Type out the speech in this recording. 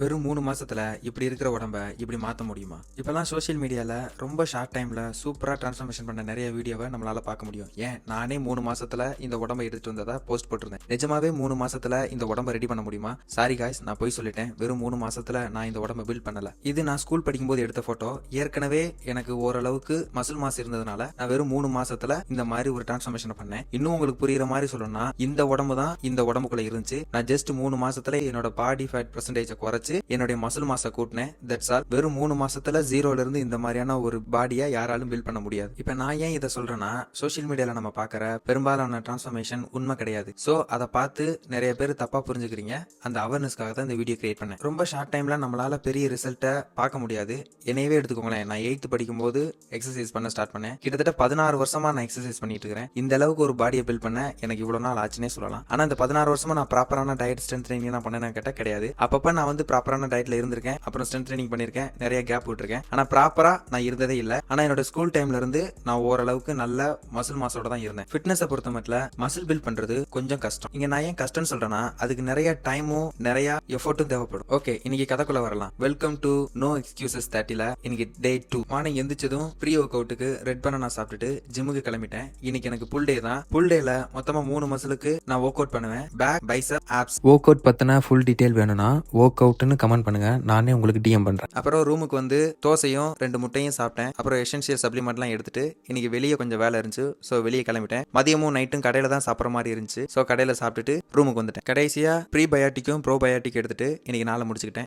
வெறும் 3 மாசத்துல இப்படி இருக்கிற உடம்ப இப்படி மாத்த முடியுமா? இப்பெல்லாம் சோஷியல் மீடியால ரொம்ப ஷார்ட் டைம்ல சூப்பரா டிரான்ஸ்ஃபர்மேஷன் பண்ண நிறைய வீடியோவை நம்மளால பார்க்க முடியும். ஏன் நானே 3 மாசத்துல இந்த உடம்ப எடுத்துட்டு வந்ததா போஸ்ட் போட்டிருந்தேன். நிஜமாவே 3 மாசத்துல இந்த உடம்ப ரெடி பண்ண முடியுமா? சாரி காய்ஸ், நான் போய் சொல்லிட்டேன். வெறும் 3 மாசத்துல நான் இந்த உடம்ப பில்ட் பண்ணல. இது நான் ஸ்கூல் படிக்கும்போது எடுத்த போட்டோ. ஏற்கனவே எனக்கு ஓரளவுக்கு மசில் மாஸ் இருந்ததுனால நான் வெறும் 3 மாசத்துல இந்த மாதிரி ஒரு டிரான்ஸ்ஃபர்மேஷன் பண்ணேன். இன்னும் உங்களுக்கு புரியுற மாதிரி சொல்லணும்னா இந்த உடம்பு தான் இந்த உடம்புக்குள்ள இருந்துச்சு. நான் ஜஸ்ட் 3 மாசத்துல என்னோட பாடி ஃபேட் பெர்சன்டேஜ் குறைச்சு என்னுடைய மசில் மாச கூட்டினேன். That's all. வெறும் 3 மாசத்துல ஜீரோல இருந்து இந்த மாதிரியான ஒரு பாடியை யாராலும் பில்ட் பண்ண முடியாது. இப்ப நான் ஏன் இதை சொல்றேன்னா, சோஷியல் மீடியால நம்ம பாக்குற பெரும்பாலான டிரான்ஸ்ஃபர்மேஷன் உண்மை கிடையாது. சோ அதை பார்த்து நிறைய பேர் தப்பா புரிஞ்சுக்கிறீங்க. அந்த அவேர்னஸ்க்காக தான் இந்த வீடியோ கிரியேட் பண்ணேன். ரொம்ப ஷார்ட் டைம்ல நம்மளால பெரிய ரிசல்ட்டை பார்க்க முடியாது. என்னையவே எடுத்துக்கோங்களேன். நான் 8th படிக்கும்போது எக்ஸசைஸ் பண்ண ஸ்டார்ட் பண்ணேன். கிட்டத்தட்ட 16 வருஷமா நான் எக்ஸசைஸ் பண்ணிட்டு இருக்கிறேன். இந்த அளவுக்கு ஒரு பாடியை பில்ட் பண்ண எனக்கு இவ்வளவு நாள் ஆச்சுன்னே சொல்லலாம். ஆனா இந்த 16 வருஷமா நான் ப்ராப்பரான டயட் ஸ்ட்ரென்த் ட்ரைனிங் நான் பண்ணேன்னு கேட்டா கிடையாது. அப்பப்ப நான் வந்து ப்ராப்பரான டயட்ல இருந்திருக்கேன். அப்புறம் ஸ்ட்ரென்த் ட்ரைனிங் பண்ணிருக்கேன். நிறைய கேப் விட்டுருக்கேன். ஆனா ப்ராப்பரா நான் இருந்ததே இல்ல. ஆனா என்னோட ஸ்கூல் டைம்ல இருந்து நான் ஓரளவுக்கு நல்ல மசில் மாஸோட தான் இருந்தேன். ஃபிட்னஸை பொறுத்த மட்டும் மசில் பில்ட் பண்றது கொஞ்சம் கஷ்டம். இங்க நான் ஏன் கஷ்டம்னு சொல்றேன்னா, அதுக்கு நிறைய டைமும் நிறைய எஃபோர்ட்டும் தேவைப்படும். ஓகே, இன்னைக்கு கதைக்குள்ள வரலாம். வெல்கம் டு நோ எக்ஸ்கியூசஸ் 30ல இன்னைக்கு டே 2. மார்னிங் எந்திரிச்சதும் ப்ரீ ஒர்க் அவுட்டுக்கு ரெட் பனானா சாப்பிட்டுட்டு ஜிம்முக்கு கிளம்பிட்டேன். இன்னைக்கு எனக்கு புல் டே தான். புல் டேல மொத்தமா 3 மசிலுக்கு நான் ஒர்க் அவுட் பண்ணுவேன். Back, biceps, abs. Work out பத்தின ஃபுல் டீடைல் வேணும்னா ஒர்க் அவுட்னு கமெண்ட் பண்ணுங்க. நானே உங்களுக்கு டிஎம் பண்றேன். அப்புறம் ரூமுக்கு வந்து தோசையும் 2 முட்டையும் சாப்பிட்டேன். அப்புறம் எசென்ஷியல் சப்ளிமெண்ட்லாம் எடுத்துட்டு இன்னைக்கு வெளியே கொஞ்சம் வேலை இருந்துச்சு. ஸோ வெளியே கிளம்பிட்டேன். மதியமும் நைட்டும் கடையில தான் சாப்பிட்ற மாதிரி இருந்துச்சு. ஸோ கடையில சாப்பிட்டுட்டு ரூமுக்கு வந்துட்டேன். கடைசியா ப்ரீபயாட்டிக்கும் ப்ரோபயாட்டிக் எடுத்துட்டு இன்னைக்கு நாளை முடிச்சுக்கிட்டேன்.